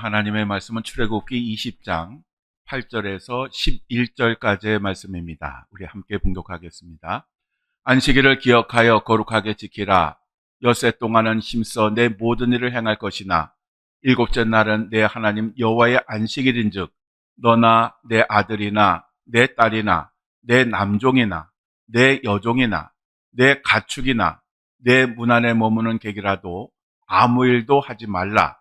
하나님의 말씀은 출애굽기 20장 8절에서 11절까지의 말씀입니다. 우리 함께 봉독하겠습니다. 안식일을 기억하여 거룩하게 지키라. 엿새 동안은 힘써 내 모든 일을 행할 것이나 일곱째 날은 내 하나님 여호와의 안식일인즉 너나 내 아들이나 내 딸이나 내 남종이나 내 여종이나 내 가축이나 내 문 안에 머무는 객이라도 아무 일도 하지 말라.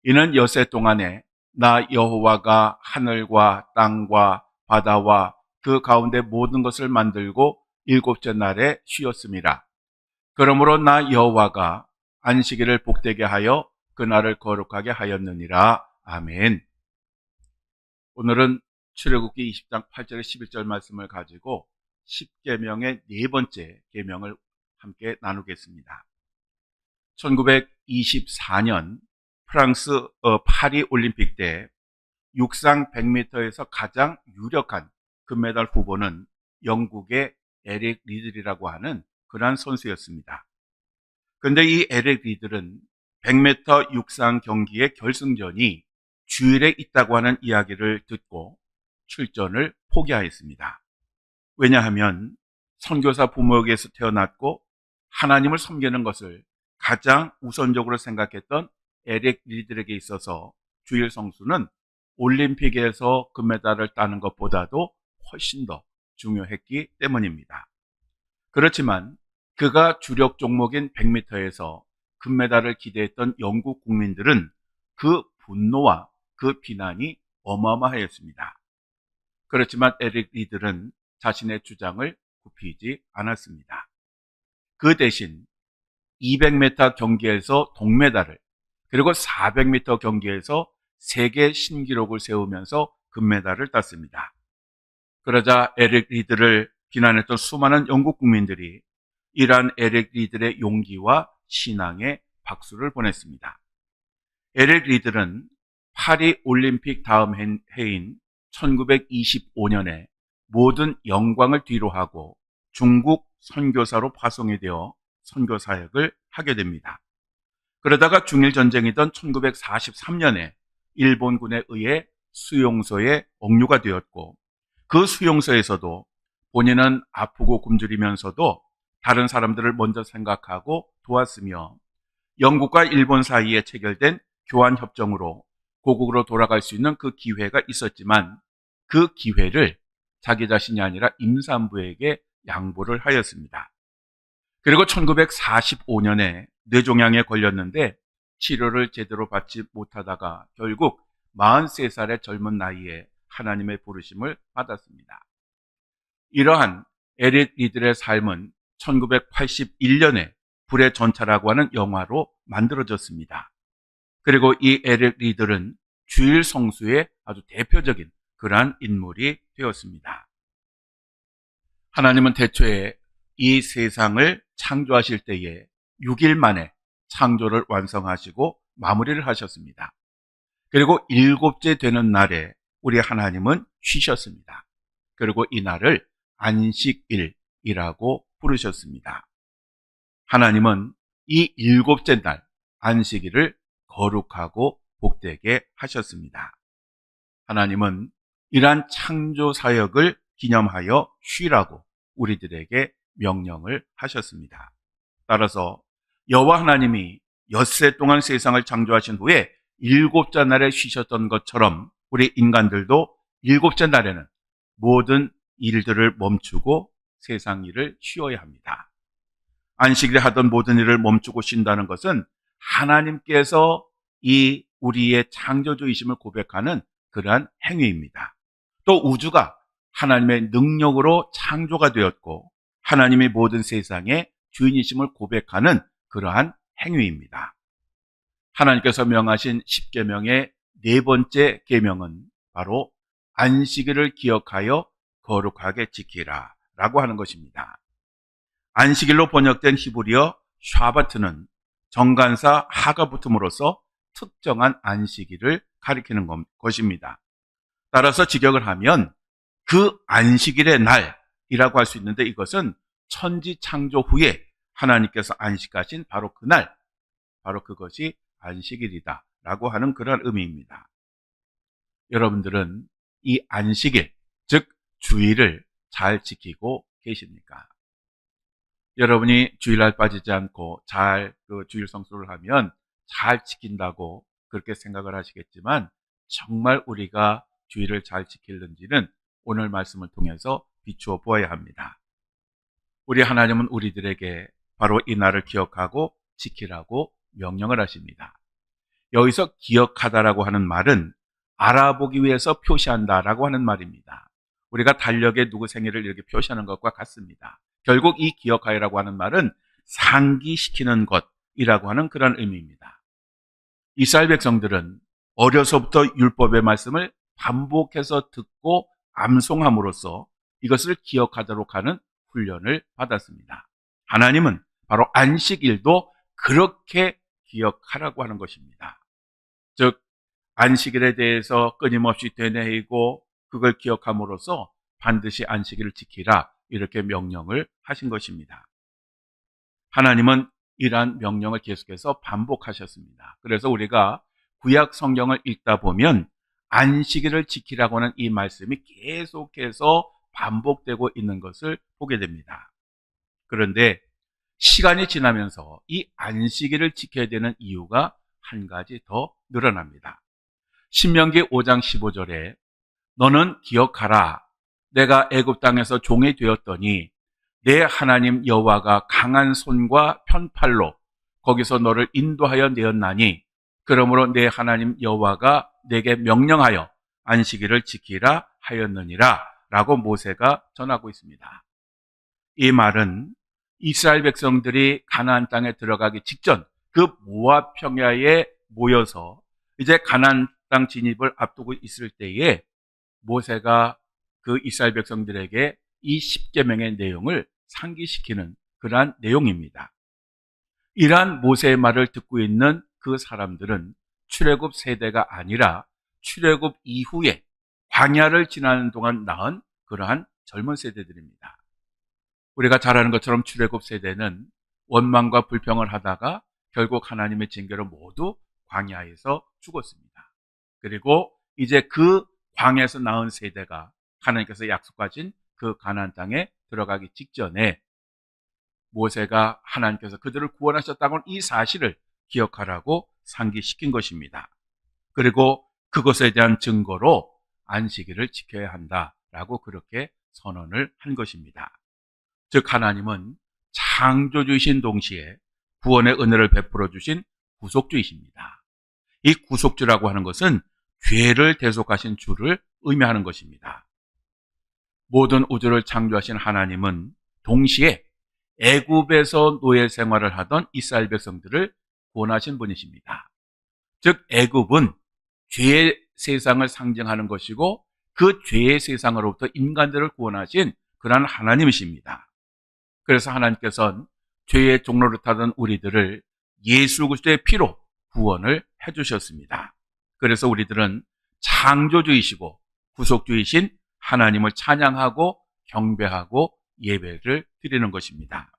이는 엿새 동안에 나 여호와가 하늘과 땅과 바다와 그 가운데 모든 것을 만들고 일곱째 날에 쉬었음이라. 그러므로 나 여호와가 안식일을 복되게 하여 그날을 거룩하게 하였느니라. 아멘. 오늘은 출애굽기 20장 8절에 11절 말씀을 가지고 10계명의 네 번째 계명을 함께 나누겠습니다. 1924년 프랑스 파리 올림픽 때 육상 100m에서 가장 유력한 금메달 후보는 영국의 에릭 리들이라고 하는 그러한 선수였습니다. 그런데 이 에릭 리들은 100m 육상 경기의 결승전이 주일에 있다고 하는 이야기를 듣고 출전을 포기하였습니다. 왜냐하면 선교사 부모에게서 태어났고 하나님을 섬기는 것을 가장 우선적으로 생각했던 에릭 리들에게 있어서 주일 성수는 올림픽에서 금메달을 따는 것보다도 훨씬 더 중요했기 때문입니다. 그렇지만 그가 주력 종목인 100m에서 금메달을 기대했던 영국 국민들은 그 분노와 그 비난이 어마어마하였습니다. 그렇지만 에릭 리들은 자신의 주장을 굽히지 않았습니다. 그 대신 200m 경기에서 동메달을, 그리고 400m 경기에서 세계 신기록을 세우면서 금메달을 땄습니다. 그러자 에릭 리들을 비난했던 수많은 영국 국민들이 이러한 에릭 리들의 용기와 신앙에 박수를 보냈습니다. 에릭 리들은 파리 올림픽 다음 해인 1925년에 모든 영광을 뒤로하고 중국 선교사로 파송이 되어 선교 사역을 하게 됩니다. 그러다가 중일전쟁이던 1943년에 일본군에 의해 수용소에 억류가 되었고, 그 수용소에서도 본인은 아프고 굶주리면서도 다른 사람들을 먼저 생각하고 도왔으며, 영국과 일본 사이에 체결된 교환협정으로 고국으로 돌아갈 수 있는 그 기회가 있었지만 그 기회를 자기 자신이 아니라 임산부에게 양보를 하였습니다. 그리고 1945년에 뇌종양에 걸렸는데 치료를 제대로 받지 못하다가 결국 43살의 젊은 나이에 하나님의 부르심을 받았습니다. 이러한 에릭 리들의 삶은 1981년에 불의 전차라고 하는 영화로 만들어졌습니다. 그리고 이 에릭 리들은 주일 성수의 아주 대표적인 그러한 인물이 되었습니다. 하나님은 태초에 이 세상을 창조하실 때에 6일 만에 창조를 완성하시고 마무리를 하셨습니다. 그리고 일곱째 되는 날에 우리 하나님은 쉬셨습니다. 그리고 이 날을 안식일이라고 부르셨습니다. 하나님은 이 일곱째 날 안식일을 거룩하고 복되게 하셨습니다. 하나님은 이러한 창조 사역을 기념하여 쉬라고 우리들에게 명령을 하셨습니다. 따라서 여호와 하나님이 엿새 동안 세상을 창조하신 후에 일곱째 날에 쉬셨던 것처럼 우리 인간들도 일곱째 날에는 모든 일들을 멈추고 세상 일을 쉬어야 합니다. 안식일에 하던 모든 일을 멈추고 쉰다는 것은 하나님께서 이 우리의 창조주이심을 고백하는 그러한 행위입니다. 또 우주가 하나님의 능력으로 창조가 되었고 하나님이 모든 세상의 주인이심을 고백하는 그러한 행위입니다. 하나님께서 명하신 10계명의 네 번째 계명은 바로 안식일을 기억하여 거룩하게 지키라 라고 하는 것입니다. 안식일로 번역된 히브리어 샤바트는 정관사 하가 붙음으로써 특정한 안식일을 가리키는 것입니다. 따라서 직역을 하면 그 안식일의 날이라고 할 수 있는데, 이것은 천지 창조 후에 하나님께서 안식하신 바로 그날, 바로 그것이 안식일이다 라고 하는 그런 의미입니다. 여러분들은 이 안식일, 즉 주일을 잘 지키고 계십니까? 여러분이 주일날 빠지지 않고 잘 주일 성수를 하면 잘 지킨다고 그렇게 생각을 하시겠지만 정말 우리가 주일을 잘 지키는지는 오늘 말씀을 통해서 비추어 보아야 합니다. 우리 하나님은 우리들에게 바로 이 날을 기억하고 지키라고 명령을 하십니다. 여기서 기억하다라고 하는 말은 알아보기 위해서 표시한다라고 하는 말입니다. 우리가 달력에 누구 생일을 이렇게 표시하는 것과 같습니다. 결국 이 기억하여라고 하는 말은 상기시키는 것이라고 하는 그런 의미입니다. 이스라엘 백성들은 어려서부터 율법의 말씀을 반복해서 듣고 암송함으로써 이것을 기억하도록 하는 훈련을 받았습니다. 하나님은 바로 안식일도 그렇게 기억하라고 하는 것입니다. 즉 안식일에 대해서 끊임없이 되뇌이고 그걸 기억함으로써 반드시 안식일을 지키라 이렇게 명령을 하신 것입니다. 하나님은 이러한 명령을 계속해서 반복하셨습니다. 그래서 우리가 구약 성경을 읽다 보면 안식일을 지키라고 하는 이 말씀이 계속해서 반복되고 있는 것을 보게 됩니다. 그런데 시간이 지나면서 이 안식일을 지켜야 되는 이유가 한 가지 더 늘어납니다. 신명기 5장 15절에 너는 기억하라. 내가 애굽 땅에서 종이 되었더니 내 하나님 여호와가 강한 손과 편팔로 거기서 너를 인도하여 내었나니 그러므로 내 하나님 여호와가 내게 명령하여 안식일을 지키라 하였느니라 라고 모세가 전하고 있습니다. 이 말은 이스라엘 백성들이 가나안 땅에 들어가기 직전 그 모압 평야에 모여서 이제 가나안 땅 진입을 앞두고 있을 때에 모세가 그 이스라엘 백성들에게 이 10계명의 내용을 상기시키는 그러한 내용입니다. 이러한 모세의 말을 듣고 있는 그 사람들은 출애굽 세대가 아니라 출애굽 이후에 광야를 지나는 동안 낳은 그러한 젊은 세대들입니다. 우리가 잘 아는 것처럼 출애굽 세대는 원망과 불평을 하다가 결국 하나님의 징계로 모두 광야에서 죽었습니다. 그리고 이제 그 광야에서 낳은 세대가 하나님께서 약속하신 그 가나안 땅에 들어가기 직전에 모세가 하나님께서 그들을 구원하셨다고는 이 사실을 기억하라고 상기시킨 것입니다. 그리고 그것에 대한 증거로 안식일을 지켜야 한다라고 그렇게 선언을 한 것입니다. 즉 하나님은 창조주이신 동시에 구원의 은혜를 베풀어 주신 구속주이십니다. 이 구속주라고 하는 것은 죄를 대속하신 주를 의미하는 것입니다. 모든 우주를 창조하신 하나님은 동시에 애굽에서 노예 생활을 하던 이스라엘 백성들을 구원하신 분이십니다. 즉 애굽은 죄의 세상을 상징하는 것이고 그 죄의 세상으로부터 인간들을 구원하신 그러한 하나님이십니다. 그래서 하나님께서는 죄의 종로를 타던 우리들을 예수 그리스도의 피로 구원을 해주셨습니다. 그래서 우리들은 창조주이시고 구속주이신 하나님을 찬양하고 경배하고 예배를 드리는 것입니다.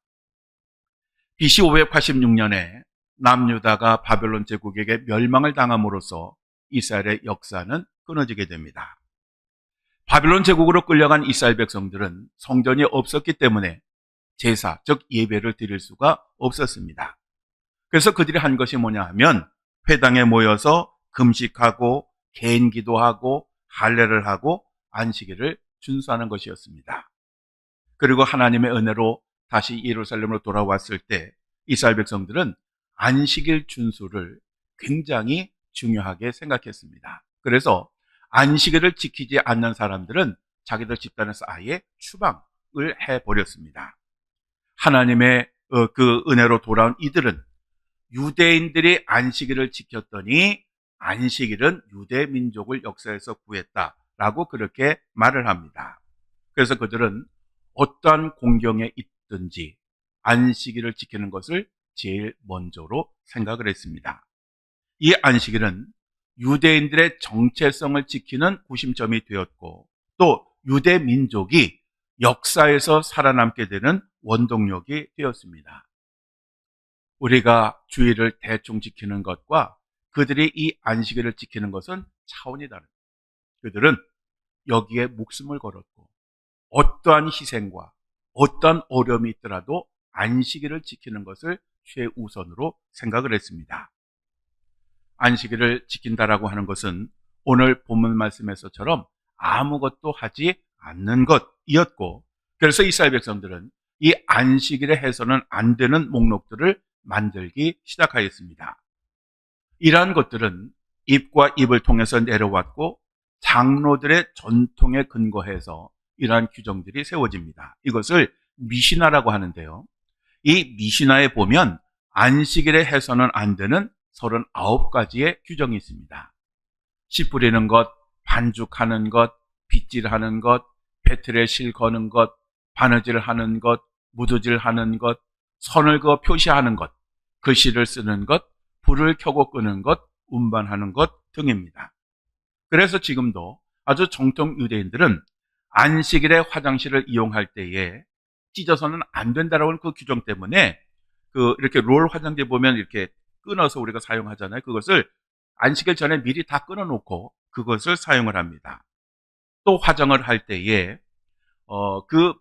BC 586년에 남유다가 바벨론 제국에게 멸망을 당함으로써 이스라엘의 역사는 끊어지게 됩니다. 바벨론 제국으로 끌려간 이스라엘 백성들은 성전이 없었기 때문에 제사, 즉 예배를 드릴 수가 없었습니다. 그래서 그들이 한 것이 뭐냐 하면 회당에 모여서 금식하고 개인 기도하고 할례를 하고 안식일을 준수하는 것이었습니다. 그리고 하나님의 은혜로 다시 예루살렘으로 돌아왔을 때 이스라엘 백성들은 안식일 준수를 굉장히 중요하게 생각했습니다. 그래서 안식일을 지키지 않는 사람들은 자기들 집단에서 아예 추방을 해버렸습니다. 하나님의 그 은혜로 돌아온 이들은 유대인들이 안식일을 지켰더니 안식일은 유대 민족을 역사에서 구했다라고 그렇게 말을 합니다. 그래서 그들은 어떠한 공경에 있든지 안식일을 지키는 것을 제일 먼저로 생각을 했습니다. 이 안식일은 유대인들의 정체성을 지키는 구심점이 되었고 또 유대 민족이 역사에서 살아남게 되는 원동력이 되었습니다. 우리가 주일을 대충 지키는 것과 그들이 이 안식일을 지키는 것은 차원이 다릅니다. 그들은 여기에 목숨을 걸었고 어떠한 희생과 어떠한 어려움이 있더라도 안식일을 지키는 것을 최우선으로 생각을 했습니다. 안식일을 지킨다라고 하는 것은 오늘 본문 말씀에서처럼 아무것도 하지 않는 것이었고, 그래서 이스라엘 백성들은 이 안식일에 해서는 안 되는 목록들을 만들기 시작하였습니다. 이러한 것들은 입과 입을 통해서 내려왔고 장로들의 전통에 근거해서 이러한 규정들이 세워집니다. 이것을 미시나라고 하는데요. 이 미시나에 보면 안식일에 해서는 안 되는 39가지의 규정이 있습니다. 씨 뿌리는 것, 반죽하는 것, 빗질하는 것, 배틀에 실 거는 것, 바느질 하는 것, 무드질 하는 것, 선을 그어 표시하는 것, 글씨를 쓰는 것, 불을 켜고 끄는 것, 운반하는 것 등입니다. 그래서 지금도 아주 정통 유대인들은 안식일에 화장실을 이용할 때에 찢어서는 안 된다라고 하는 그 규정 때문에 이렇게 롤 화장대 보면 이렇게 끊어서 우리가 사용하잖아요. 그것을 안식일 전에 미리 다 끊어놓고 그것을 사용을 합니다. 또 화장을 할 때에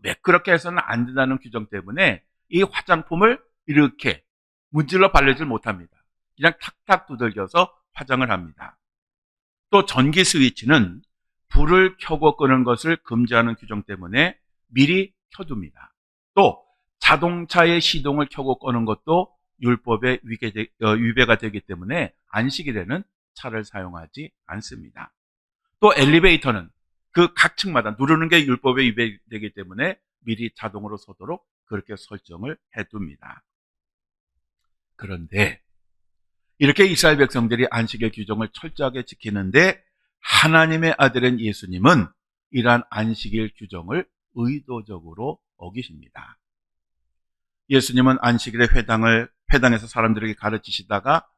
매끄럽게 해서는 안 된다는 규정 때문에 이 화장품을 이렇게 문질러 바르질 못합니다. 그냥 탁탁 두들겨서 화장을 합니다. 또 전기 스위치는 불을 켜고 끄는 것을 금지하는 규정 때문에 미리 켜둡니다. 또 자동차의 시동을 켜고 끄는 것도 율법에 위배가 되기 때문에 안식일에는 차를 사용하지 않습니다. 또 엘리베이터는 그 각 층마다 누르는 게 율법에 위배되기 때문에 미리 자동으로 서도록 그렇게 설정을 해둡니다. 그런데 이렇게 이스라엘 백성들이 안식일 규정을 철저하게 지키는데 하나님의 아들인 예수님은 이러한 안식일 규정을 의도적으로 어기십니다. 예수님은 안식일에 회당에서 사람들에게 가르치시다가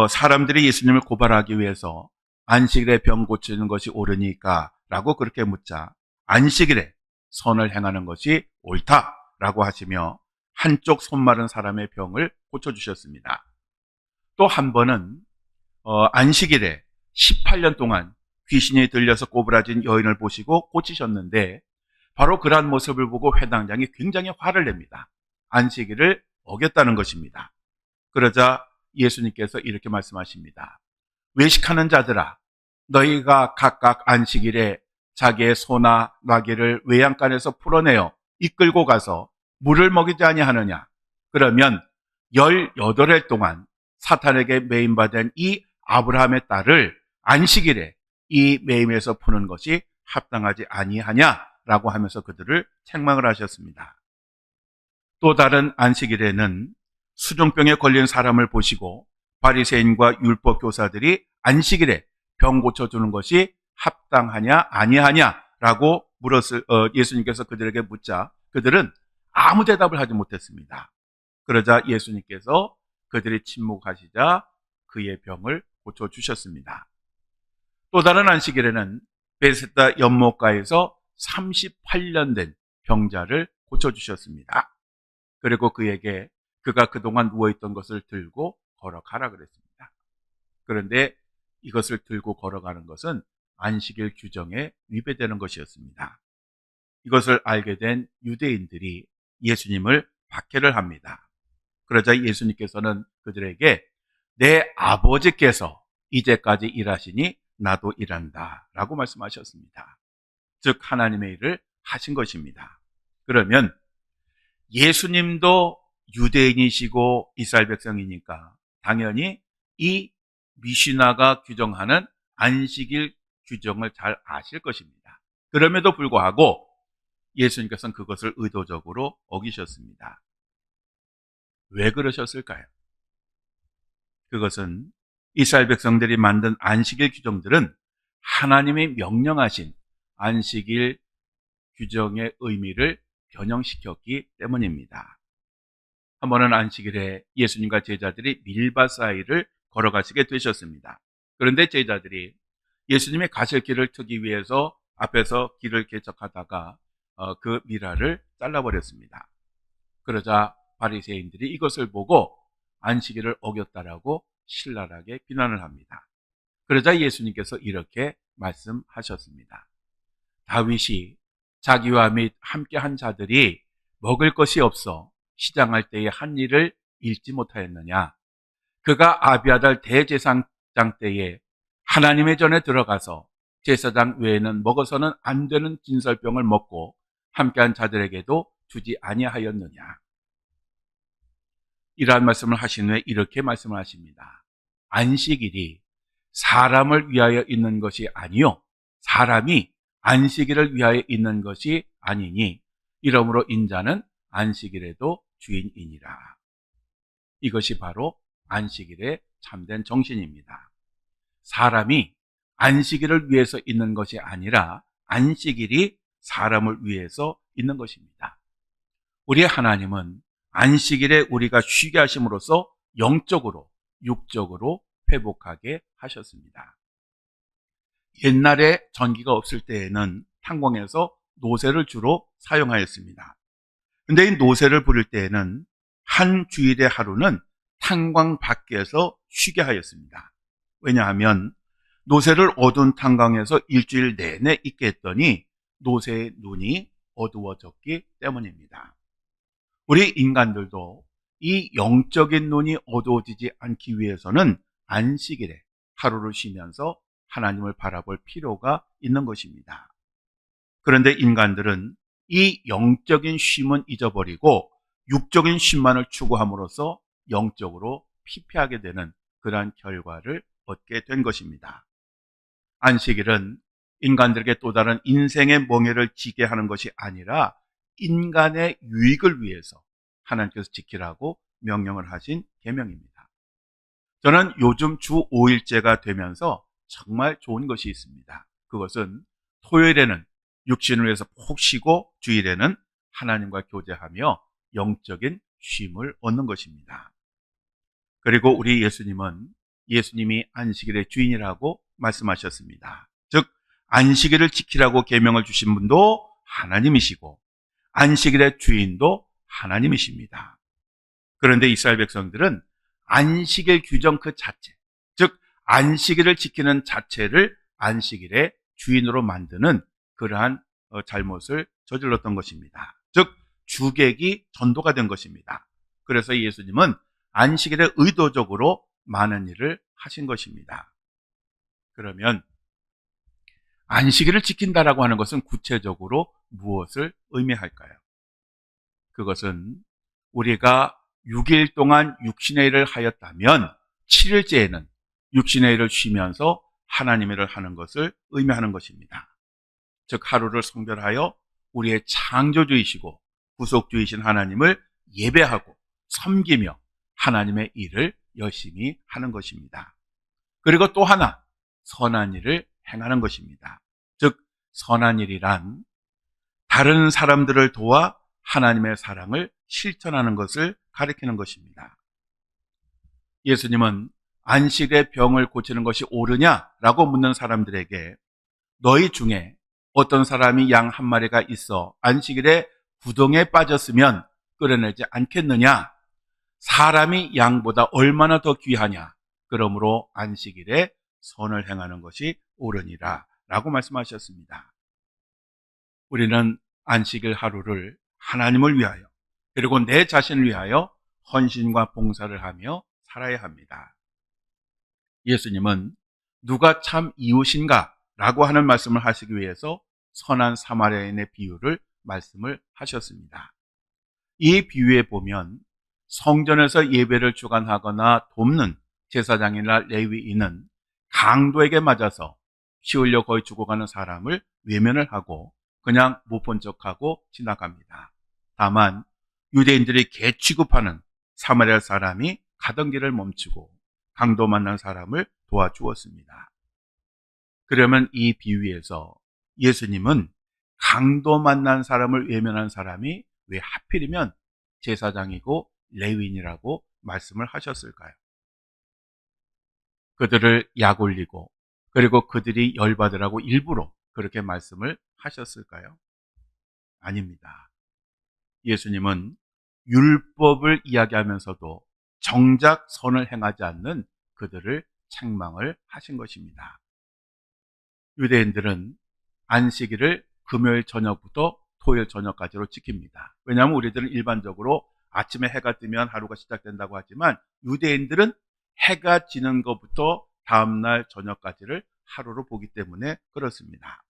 사람들이 예수님을 고발하기 위해서 안식일에 병 고치는 것이 옳으니까 라고 그렇게 묻자 안식일에 선을 행하는 것이 옳다라고 하시며 한쪽 손 마른 사람의 병을 고쳐주셨습니다. 또 한 번은 안식일에 18년 동안 귀신이 들려서 꼬부라진 여인을 보시고 고치셨는데 바로 그러한 모습을 보고 회당장이 굉장히 화를 냅니다. 안식일을 어겼다는 것입니다. 그러자 예수님께서 이렇게 말씀하십니다. 외식하는 자들아, 너희가 각각 안식일에 자기의 소나 나귀를 외양간에서 풀어내어 이끌고 가서 물을 먹이지 아니하느냐? 그러면 18해 동안 사탄에게 매임받은 이 아브라함의 딸을 안식일에 이 매임에서 푸는 것이 합당하지 아니하냐라고 하면서 그들을 책망을 하셨습니다. 또 다른 안식일에는 수종병에 걸린 사람을 보시고 바리새인과 율법 교사들이 안식일에 병 고쳐주는 것이 합당하냐 아니하냐라고 예수님께서 그들에게 묻자 그들은 아무 대답을 하지 못했습니다. 그러자 예수님께서 그들이 침묵하시자 그의 병을 고쳐주셨습니다. 또 다른 안식일에는 베세다 연못가에서 38년 된 병자를 고쳐주셨습니다. 그리고 그에게 그가 그동안 누워있던 것을 들고 걸어가라 그랬습니다. 그런데 이것을 들고 걸어가는 것은 안식일 규정에 위배되는 것이었습니다. 이것을 알게 된 유대인들이 예수님을 박해를 합니다. 그러자 예수님께서는 그들에게 내 아버지께서 이제까지 일하시니 나도 일한다 라고 말씀하셨습니다. 즉 하나님의 일을 하신 것입니다. 그러면 예수님도 유대인이시고 이스라엘 백성이니까 당연히 이 미시나가 규정하는 안식일 규정을 잘 아실 것입니다. 그럼에도 불구하고 예수님께서는 그것을 의도적으로 어기셨습니다. 왜 그러셨을까요? 그것은 이스라엘 백성들이 만든 안식일 규정들은 하나님이 명령하신 안식일 규정의 의미를 변형시켰기 때문입니다. 한 번은 안식일에 예수님과 제자들이 밀밭 사이를 걸어가시게 되셨습니다. 그런데 제자들이 예수님이 가실 길을 트기 위해서 앞에서 길을 개척하다가 그 밀화를 잘라버렸습니다. 그러자 바리새인들이 이것을 보고 안식일을 어겼다라고 신랄하게 비난을 합니다. 그러자 예수님께서 이렇게 말씀하셨습니다. 다윗이 자기와 및 함께한 자들이 먹을 것이 없어 시장할 때에 한 일을 잃지 못하였느냐? 그가 아비아달 대제사장 때에 하나님의 전에 들어가서 제사장 외에는 먹어서는 안 되는 진설병을 먹고 함께한 자들에게도 주지 아니하였느냐? 이러한 말씀을 하신 후에 이렇게 말씀을 하십니다. 안식일이 사람을 위하여 있는 것이 아니요 사람이 안식일을 위하여 있는 것이 아니니 이러므로 인자는 안식일에도 주인이니라. 이것이 바로 안식일의 참된 정신입니다. 사람이 안식일을 위해서 있는 것이 아니라 안식일이 사람을 위해서 있는 것입니다. 우리 하나님은 안식일에 우리가 쉬게 하심으로써 영적으로, 육적으로 회복하게 하셨습니다. 옛날에 전기가 없을 때에는 탄광에서 노새를 주로 사용하였습니다. 근데 이 노새를 부릴 때에는 한 주일의 하루는 탄광 밖에서 쉬게 하였습니다. 왜냐하면 노새를 어두운 탄광에서 일주일 내내 있게 했더니 노새의 눈이 어두워졌기 때문입니다. 우리 인간들도 이 영적인 눈이 어두워지지 않기 위해서는 안식일에 하루를 쉬면서 하나님을 바라볼 필요가 있는 것입니다. 그런데 인간들은 이 영적인 쉼은 잊어버리고 육적인 쉼만을 추구함으로써 영적으로 피폐하게 되는 그러한 결과를 얻게 된 것입니다. 안식일은 인간들에게 또 다른 인생의 멍에를 지게 하는 것이 아니라 인간의 유익을 위해서 하나님께서 지키라고 명령을 하신 계명입니다. 저는 요즘 주 5일제가 되면서 정말 좋은 것이 있습니다. 그것은 토요일에는 육신을 위해서 푹 쉬고 주일에는 하나님과 교제하며 영적인 쉼을 얻는 것입니다. 그리고 우리 예수님이 안식일의 주인이라고 말씀하셨습니다. 즉 안식일을 지키라고 계명을 주신 분도 하나님이시고 안식일의 주인도 하나님이십니다. 그런데 이스라엘 백성들은 안식일 규정 그 자체, 즉 안식일을 지키는 자체를 안식일의 주인으로 만드는 그러한 잘못을 저질렀던 것입니다. 즉 주객이 전도가 된 것입니다. 그래서 예수님은 안식일에 의도적으로 많은 일을 하신 것입니다. 그러면 안식일을 지킨다라고 하는 것은 구체적으로 무엇을 의미할까요? 그것은 우리가 6일 동안 육신의 일을 하였다면 7일째에는 육신의 일을 쉬면서 하나님의 일을 하는 것을 의미하는 것입니다. 즉 하루를 성별하여 우리의 창조주이시고 구속주이신 하나님을 예배하고 섬기며 하나님의 일을 열심히 하는 것입니다. 그리고 또 하나 선한 일을 행하는 것입니다. 즉 선한 일이란 다른 사람들을 도와 하나님의 사랑을 실천하는 것을 가리키는 것입니다. 예수님은 안식의 병을 고치는 것이 옳으냐라고 묻는 사람들에게 너희 중에 어떤 사람이 양 한 마리가 있어 안식일에 구덩이에 빠졌으면 끌어내지 않겠느냐? 사람이 양보다 얼마나 더 귀하냐? 그러므로 안식일에 선을 행하는 것이 옳으니라 라고 말씀하셨습니다. 우리는 안식일 하루를 하나님을 위하여 그리고 내 자신을 위하여 헌신과 봉사를 하며 살아야 합니다. 예수님은 누가 참 이웃인가? 라고 하는 말씀을 하시기 위해서 선한 사마리아인의 비유를 말씀을 하셨습니다. 이 비유에 보면 성전에서 예배를 주관하거나 돕는 제사장이나 레위인은 강도에게 맞아서 피 흘려 거의 죽어가는 사람을 외면을 하고 그냥 못 본 척하고 지나갑니다. 다만 유대인들이 개 취급하는 사마리아 사람이 가던 길을 멈추고 강도 만난 사람을 도와주었습니다. 그러면 이 비유에서 예수님은 강도 만난 사람을 외면한 사람이 왜 하필이면 제사장이고 레위인이라고 말씀을 하셨을까요? 그들을 약올리고 그리고 그들이 열받으라고 일부러 그렇게 말씀을 하셨을까요? 아닙니다. 예수님은 율법을 이야기하면서도 정작 선을 행하지 않는 그들을 책망을 하신 것입니다. 유대인들은 안식일을 금요일 저녁부터 토요일 저녁까지로 지킵니다. 왜냐하면 우리들은 일반적으로 아침에 해가 뜨면 하루가 시작된다고 하지만 유대인들은 해가 지는 것부터 다음날 저녁까지를 하루로 보기 때문에 그렇습니다.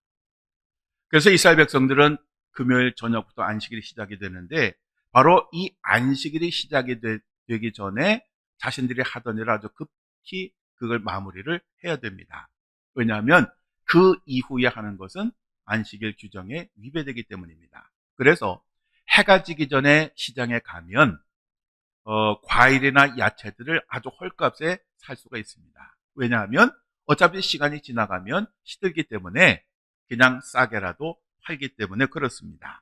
그래서 이스라엘 백성들은 금요일 저녁부터 안식일이 시작이 되는데 바로 이 안식일이 시작이 되기 전에 자신들이 하던 일을 아주 급히 그걸 마무리를 해야 됩니다. 왜냐하면 그 이후에 하는 것은 안식일 규정에 위배되기 때문입니다. 그래서 해가 지기 전에 시장에 가면 과일이나 야채들을 아주 헐값에 살 수가 있습니다. 왜냐하면 어차피 시간이 지나가면 시들기 때문에 그냥 싸게라도 팔기 때문에 그렇습니다.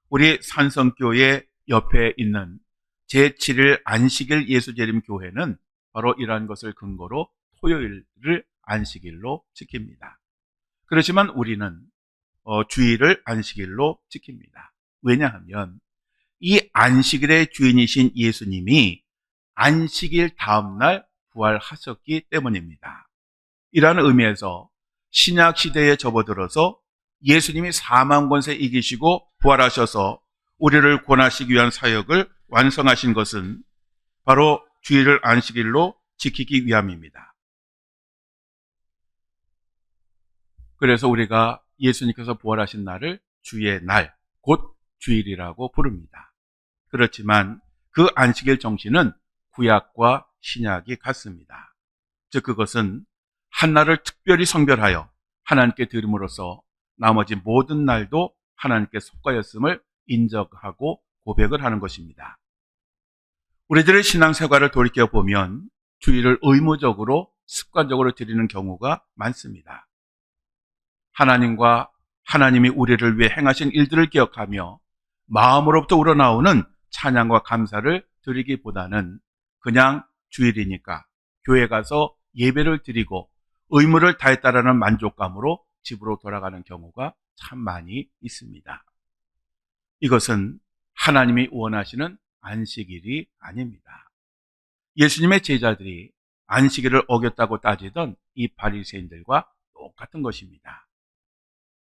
우리 산성교회 옆에 있는 제7일 안식일 예수재림 교회는 바로 이러한 것을 근거로 토요일을 안식일로 지킵니다. 그렇지만 우리는 주일을 안식일로 지킵니다. 왜냐하면 이 안식일의 주인이신 예수님이 안식일 다음날 부활하셨기 때문입니다. 이러한 의미에서 신약 시대에 접어들어서 예수님이 사망 권세 이기시고 부활하셔서 우리를 구원하시기 위한 사역을 완성하신 것은 바로 주일을 안식일로 지키기 위함입니다. 그래서 우리가 예수님께서 부활하신 날을 주의 날, 곧 주일이라고 부릅니다. 그렇지만 그 안식일 정신은 구약과 신약이 같습니다. 즉 그것은 한 날을 특별히 성별하여 하나님께 드림으로써 나머지 모든 날도 하나님께 속하였음을 인정하고 고백을 하는 것입니다. 우리들의 신앙생활을 돌이켜보면 주일을 의무적으로 습관적으로 드리는 경우가 많습니다. 하나님과 하나님이 우리를 위해 행하신 일들을 기억하며 마음으로부터 우러나오는 찬양과 감사를 드리기보다는 그냥 주일이니까 교회 가서 예배를 드리고 의무를 다했다라는 만족감으로 집으로 돌아가는 경우가 참 많이 있습니다. 이것은 하나님이 원하시는 안식일이 아닙니다. 예수님의 제자들이 안식일을 어겼다고 따지던 이 바리새인들과 똑같은 것입니다.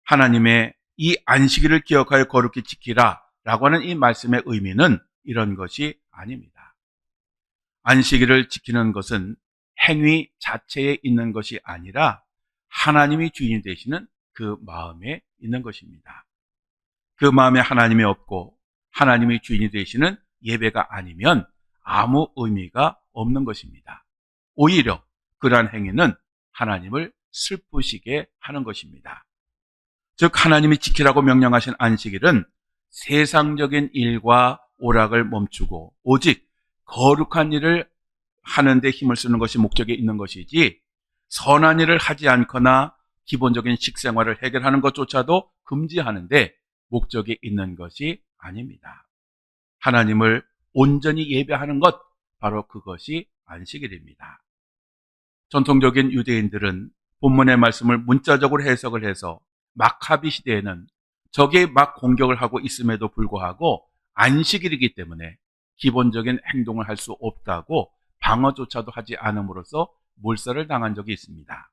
하나님의 이 안식일을 기억하여 거룩히 지키라 라고 하는 이 말씀의 의미는 이런 것이 아닙니다. 안식일을 지키는 것은 행위 자체에 있는 것이 아니라 하나님이 주인이 되시는 그 마음에 있는 것입니다. 그 마음에 하나님이 없고 하나님이 주인이 되시는 예배가 아니면 아무 의미가 없는 것입니다. 오히려 그러한 행위는 하나님을 슬프시게 하는 것입니다. 즉 하나님이 지키라고 명령하신 안식일은 세상적인 일과 오락을 멈추고 오직 거룩한 일을 하는 데 힘을 쓰는 것이 목적에 있는 것이지 선한 일을 하지 않거나 기본적인 식생활을 해결하는 것조차도 금지하는데 목적이 있는 것이 아닙니다. 하나님을 온전히 예배하는 것, 바로 그것이 안식일입니다. 전통적인 유대인들은 본문의 말씀을 문자적으로 해석을 해서 마카비 시대에는 적이 막 공격을 하고 있음에도 불구하고 안식일이기 때문에 기본적인 행동을 할 수 없다고 방어조차도 하지 않음으로써 몰살을 당한 적이 있습니다.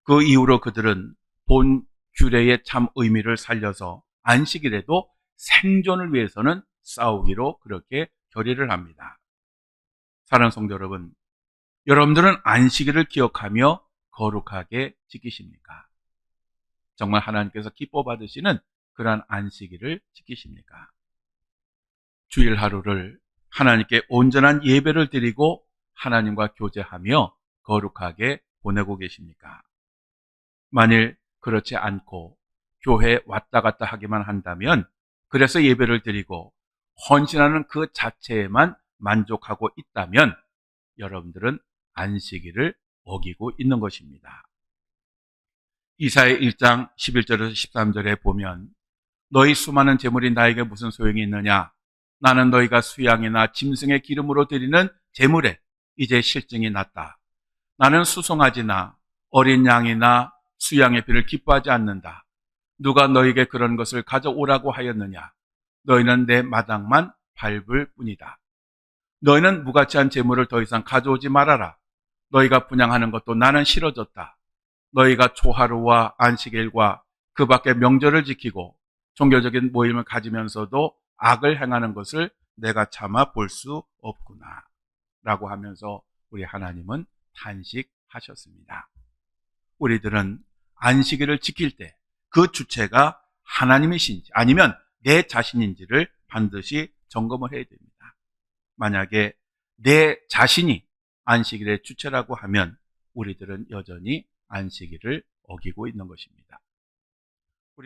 그 이후로 그들은 본 규례의 참 의미를 살려서 안식일에도 생존을 위해서는 싸우기로 그렇게 결의를 합니다. 사랑하는 성도 여러분, 여러분들은 안식일을 기억하며 거룩하게 지키십니까? 정말 하나님께서 기뻐 받으시는 그러한 안식일을 지키십니까? 주일 하루를 하나님께 온전한 예배를 드리고 하나님과 교제하며 거룩하게 보내고 계십니까? 만일 그렇지 않고 교회에 왔다 갔다 하기만 한다면, 그래서 예배를 드리고 헌신하는 그 자체에만 만족하고 있다면 여러분들은 안식일을 어기고 있는 것입니다. 이사야 1장 11절에서 13절에 보면 너희 수많은 재물이 나에게 무슨 소용이 있느냐? 나는 너희가 수양이나 짐승의 기름으로 드리는 재물에 이제 실증이 났다. 나는 수송아지나 어린 양이나 수양의 피를 기뻐하지 않는다. 누가 너희에게 그런 것을 가져오라고 하였느냐? 너희는 내 마당만 밟을 뿐이다. 너희는 무가치한 재물을 더 이상 가져오지 말아라. 너희가 분양하는 것도 나는 싫어졌다. 너희가 초하루와 안식일과 그 밖에 명절을 지키고 종교적인 모임을 가지면서도 악을 행하는 것을 내가 참아 볼 수 없구나 라고 하면서 우리 하나님은 탄식하셨습니다. 우리들은 안식일을 지킬 때 그 주체가 하나님이신지 아니면 내 자신인지를 반드시 점검을 해야 됩니다. 만약에 내 자신이 안식일의 주체라고 하면 우리들은 여전히 안식일을 어기고 있는 것입니다.